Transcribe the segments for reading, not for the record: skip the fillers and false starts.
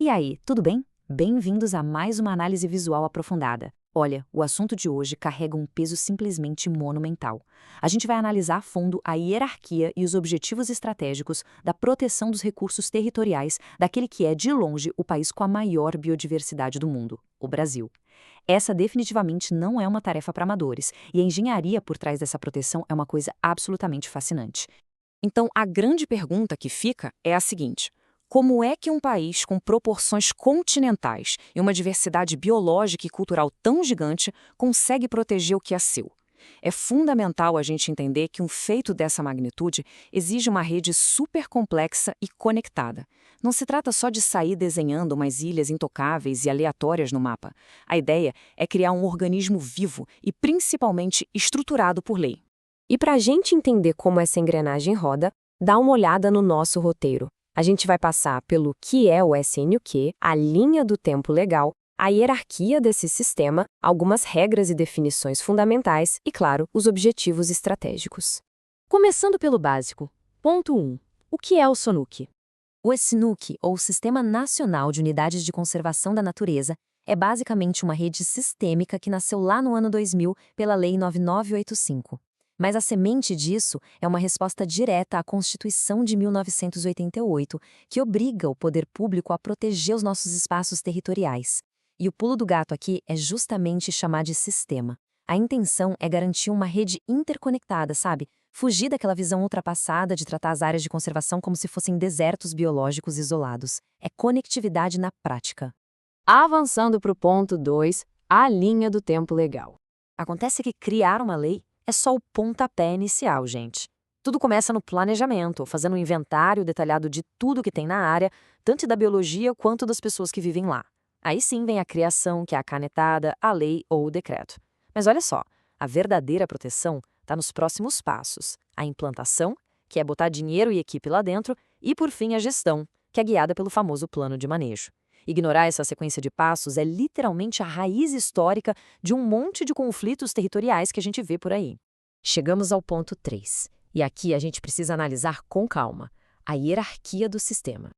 E aí, tudo bem? Bem-vindos a mais uma análise visual aprofundada. Olha, o assunto de hoje carrega um peso simplesmente monumental. A gente vai analisar a fundo a hierarquia e os objetivos estratégicos da proteção dos recursos territoriais daquele que é, de longe, o país com a maior biodiversidade do mundo, o Brasil. Essa definitivamente não é uma tarefa para amadores, e a engenharia por trás dessa proteção é uma coisa absolutamente fascinante. Então, a grande pergunta que fica é a seguinte: como é que um país com proporções continentais e uma diversidade biológica e cultural tão gigante consegue proteger o que é seu? É fundamental a gente entender que um feito dessa magnitude exige uma rede super complexa e conectada. Não se trata só de sair desenhando umas ilhas intocáveis e aleatórias no mapa. A ideia é criar um organismo vivo e principalmente estruturado por lei. E para a gente entender como essa engrenagem roda, dá uma olhada no nosso roteiro. A gente vai passar pelo que é o SNQ, a linha do tempo legal, a hierarquia desse sistema, algumas regras e definições fundamentais e, claro, os objetivos estratégicos. Começando pelo básico. Ponto 1. O que é o SONUC? O SNUC, ou Sistema Nacional de Unidades de Conservação da Natureza, é basicamente uma rede sistêmica que nasceu lá no ano 2000 pela Lei 9985. Mas a semente disso é uma resposta direta à Constituição de 1988, que obriga o poder público a proteger os nossos espaços territoriais. E o pulo do gato aqui é justamente chamar de sistema. A intenção é garantir uma rede interconectada, sabe? Fugir daquela visão ultrapassada de tratar as áreas de conservação como se fossem desertos biológicos isolados. É conectividade na prática. Avançando para o ponto 2, a linha do tempo legal. Acontece que criar uma lei é só o pontapé inicial, gente. Tudo começa no planejamento, fazendo um inventário detalhado de tudo que tem na área, tanto da biologia quanto das pessoas que vivem lá. Aí sim vem a criação, que é a canetada, a lei ou o decreto. Mas olha só, a verdadeira proteção está nos próximos passos. A implantação, que é botar dinheiro e equipe lá dentro, e por fim a gestão, que é guiada pelo famoso plano de manejo. Ignorar essa sequência de passos é literalmente a raiz histórica de um monte de conflitos territoriais que a gente vê por aí. Chegamos ao ponto 3, e aqui a gente precisa analisar com calma a hierarquia do sistema.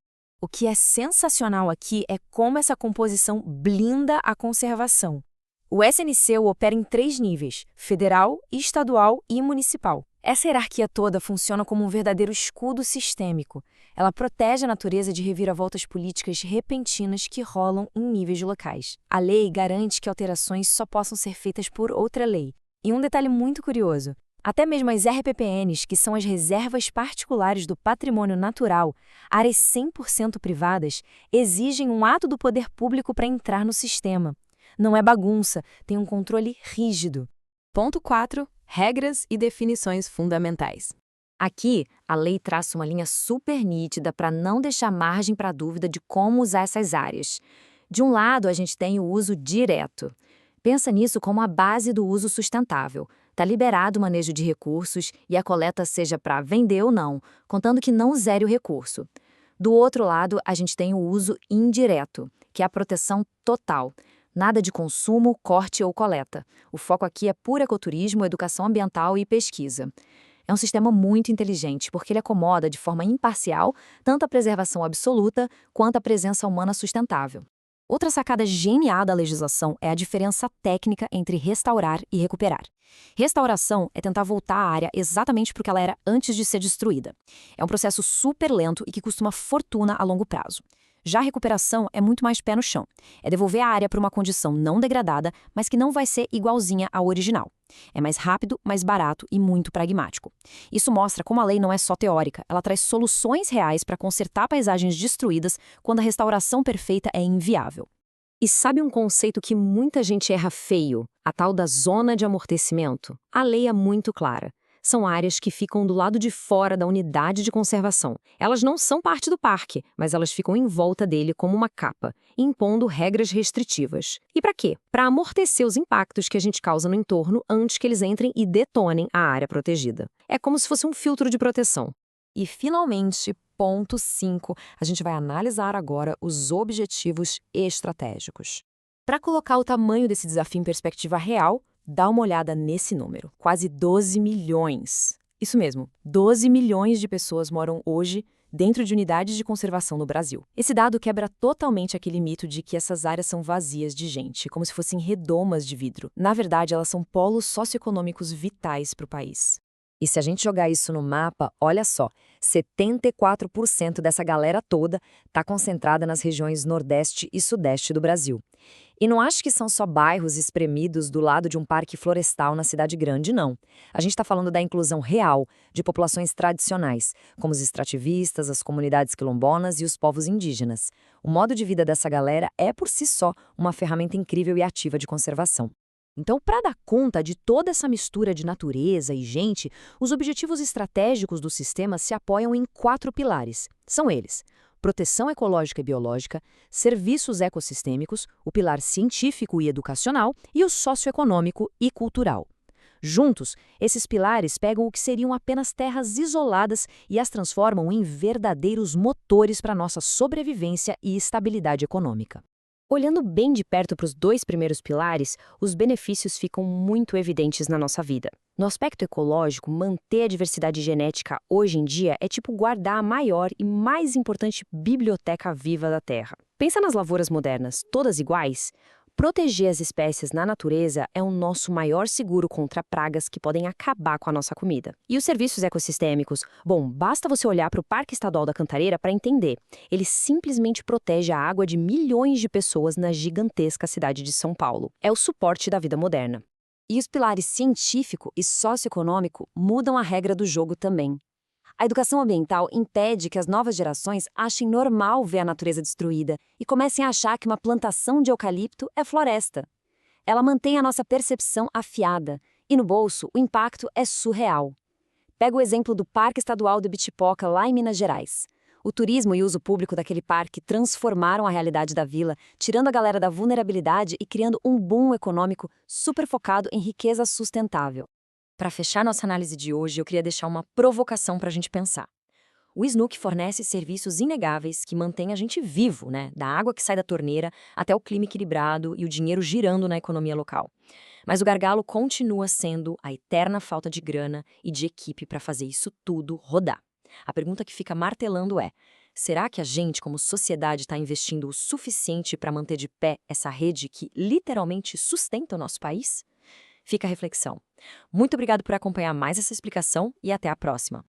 O que é sensacional aqui é como essa composição blinda a conservação. O SNC opera em 3 níveis: federal, estadual e municipal. Essa hierarquia toda funciona como um verdadeiro escudo sistêmico. Ela protege a natureza de reviravoltas políticas repentinas que rolam em níveis locais. A lei garante que alterações só possam ser feitas por outra lei. E um detalhe muito curioso: até mesmo as RPPNs, que são as reservas particulares do patrimônio natural, áreas 100% privadas, exigem um ato do poder público para entrar no sistema. Não é bagunça, tem um controle rígido. Ponto 4. Regras e definições fundamentais. Aqui, a lei traça uma linha super nítida para não deixar margem para dúvida de como usar essas áreas. De um lado, a gente tem o uso direto. Pensa nisso como a base do uso sustentável. Está liberado o manejo de recursos e a coleta seja para vender ou não, contando que não zere o recurso. Do outro lado, a gente tem o uso indireto, que é a proteção total. Nada de consumo, corte ou coleta. O foco aqui é puro ecoturismo, educação ambiental e pesquisa. É um sistema muito inteligente, porque ele acomoda de forma imparcial tanto a preservação absoluta quanto a presença humana sustentável. Outra sacada genial da legislação é a diferença técnica entre restaurar e recuperar. Restauração é tentar voltar a área exatamente para o que ela era antes de ser destruída. É um processo super lento e que costuma fortuna a longo prazo. Já a recuperação é muito mais pé no chão. É devolver a área para uma condição não degradada, mas que não vai ser igualzinha ao original. É mais rápido, mais barato e muito pragmático. Isso mostra como a lei não é só teórica, ela traz soluções reais para consertar paisagens destruídas quando a restauração perfeita é inviável. E sabe um conceito que muita gente erra feio? A tal da zona de amortecimento? A lei é muito clara. São áreas que ficam do lado de fora da unidade de conservação. Elas não são parte do parque, mas elas ficam em volta dele como uma capa, impondo regras restritivas. E para quê? Para amortecer os impactos que a gente causa no entorno antes que eles entrem e detonem a área protegida. É como se fosse um filtro de proteção. E, finalmente, ponto 5, a gente vai analisar agora os objetivos estratégicos. Para colocar o tamanho desse desafio em perspectiva real, dá uma olhada nesse número, quase 12 milhões. Isso mesmo, 12 milhões de pessoas moram hoje dentro de unidades de conservação no Brasil. Esse dado quebra totalmente aquele mito de que essas áreas são vazias de gente, como se fossem redomas de vidro. Na verdade, elas são polos socioeconômicos vitais para o país. E se a gente jogar isso no mapa, olha só, 74% dessa galera toda está concentrada nas regiões Nordeste e Sudeste do Brasil. E não acho que são só bairros espremidos do lado de um parque florestal na cidade grande, não. A gente está falando da inclusão real de populações tradicionais, como os extrativistas, as comunidades quilombonas e os povos indígenas. O modo de vida dessa galera é, por si só, uma ferramenta incrível e ativa de conservação. Então, para dar conta de toda essa mistura de natureza e gente, os objetivos estratégicos do sistema se apoiam em 4 pilares. São eles: proteção ecológica e biológica, serviços ecossistêmicos, o pilar científico e educacional e o socioeconômico e cultural. Juntos, esses pilares pegam o que seriam apenas terras isoladas e as transformam em verdadeiros motores para nossa sobrevivência e estabilidade econômica. Olhando bem de perto para os 2 primeiros pilares, os benefícios ficam muito evidentes na nossa vida. No aspecto ecológico, manter a diversidade genética hoje em dia é tipo guardar a maior e mais importante biblioteca viva da Terra. Pensa nas lavouras modernas, todas iguais? Proteger as espécies na natureza é o nosso maior seguro contra pragas que podem acabar com a nossa comida. E os serviços ecossistêmicos? Bom, basta você olhar para o Parque Estadual da Cantareira para entender. Ele simplesmente protege a água de milhões de pessoas na gigantesca cidade de São Paulo. É o suporte da vida moderna. E os pilares científico e socioeconômico mudam a regra do jogo também. A educação ambiental impede que as novas gerações achem normal ver a natureza destruída e comecem a achar que uma plantação de eucalipto é floresta. Ela mantém a nossa percepção afiada e, no bolso, o impacto é surreal. Pega o exemplo do Parque Estadual do Ibitipoca, lá em Minas Gerais. O turismo e uso público daquele parque transformaram a realidade da vila, tirando a galera da vulnerabilidade e criando um boom econômico super focado em riqueza sustentável. Para fechar nossa análise de hoje, eu queria deixar uma provocação para a gente pensar. O Snook fornece serviços inegáveis que mantêm a gente vivo, né? Da água que sai da torneira até o clima equilibrado e o dinheiro girando na economia local. Mas o gargalo continua sendo a eterna falta de grana e de equipe para fazer isso tudo rodar. A pergunta que fica martelando é: será que a gente, como sociedade, está investindo o suficiente para manter de pé essa rede que literalmente sustenta o nosso país? Fica a reflexão. Muito obrigado por acompanhar mais essa explicação e até a próxima.